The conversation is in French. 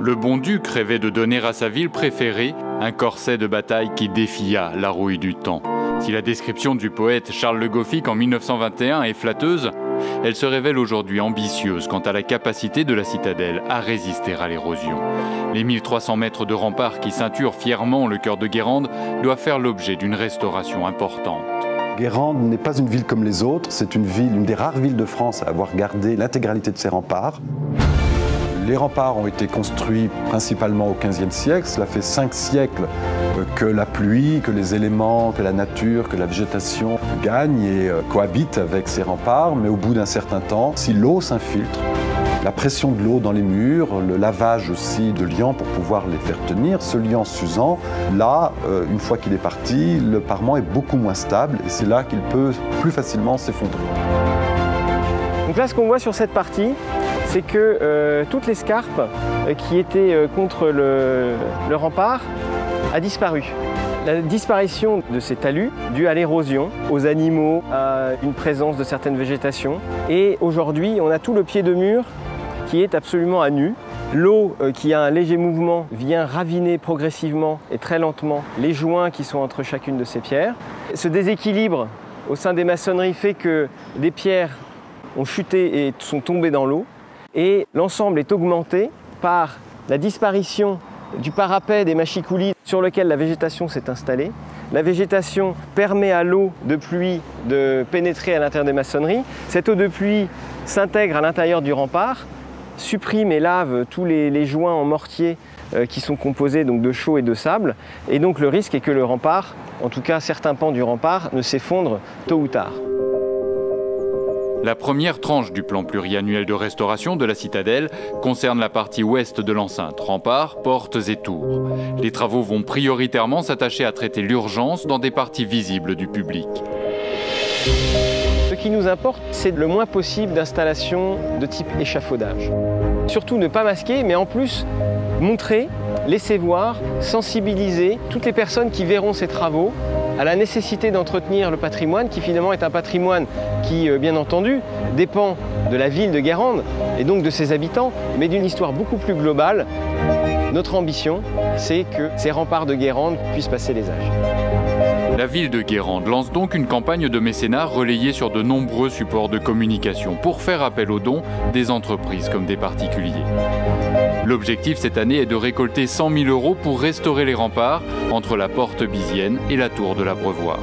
le bon duc rêvait de donner à sa ville préférée un corset de bataille qui défia la rouille du temps. Si la description du poète Charles Le Goffik en 1921 est flatteuse, elle se révèle aujourd'hui ambitieuse quant à la capacité de la citadelle à résister à l'érosion. Les 1300 mètres de remparts qui ceinturent fièrement le cœur de Guérande doivent faire l'objet d'une restauration importante. Guérande n'est pas une ville comme les autres, c'est une des rares villes de France à avoir gardé l'intégralité de ses remparts. Les remparts ont été construits principalement au XVe siècle. Cela fait 5 siècles que la pluie, que les éléments, que la nature, que la végétation gagnent et cohabitent avec ces remparts. Mais au bout d'un certain temps, si l'eau s'infiltre, la pression de l'eau dans les murs, le lavage aussi de liant pour pouvoir les faire tenir, ce liant s'usant, là, une fois qu'il est parti, le parement est beaucoup moins stable et c'est là qu'il peut plus facilement s'effondrer. Donc là, ce qu'on voit sur cette partie, c'est que toute l'escarpe qui était contre le rempart a disparu. La disparition de ces talus, due à l'érosion, aux animaux, à une présence de certaines végétations. Et aujourd'hui, on a tout le pied de mur qui est absolument à nu. L'eau qui a un léger mouvement vient raviner progressivement et très lentement les joints qui sont entre chacune de ces pierres. Ce déséquilibre au sein des maçonneries fait que des pierres ont chuté et sont tombées dans l'eau. Et l'ensemble est augmenté par la disparition du parapet des mâchicoulis sur lequel la végétation s'est installée. La végétation permet à l'eau de pluie de pénétrer à l'intérieur des maçonneries. Cette eau de pluie s'intègre à l'intérieur du rempart, supprime et lave tous les joints en mortier qui sont composés donc de chaux et de sable. Et donc le risque est que le rempart, en tout cas certains pans du rempart, ne s'effondrent tôt ou tard. La première tranche du plan pluriannuel de restauration de la citadelle concerne la partie ouest de l'enceinte, remparts, portes et tours. Les travaux vont prioritairement s'attacher à traiter l'urgence dans des parties visibles du public. Ce qui nous importe, c'est le moins possible d'installations de type échafaudage. Surtout ne pas masquer, mais en plus montrer, laisser voir, sensibiliser toutes les personnes qui verront ces travaux à la nécessité d'entretenir le patrimoine qui finalement est un patrimoine qui, bien entendu, dépend de la ville de Guérande et donc de ses habitants, mais d'une histoire beaucoup plus globale. Notre ambition, c'est que ces remparts de Guérande puissent passer les âges. La ville de Guérande lance donc une campagne de mécénat relayée sur de nombreux supports de communication pour faire appel aux dons des entreprises comme des particuliers. L'objectif cette année est de récolter 100 000 € pour restaurer les remparts entre la porte Bizienne et la tour de l'Abreuvoir.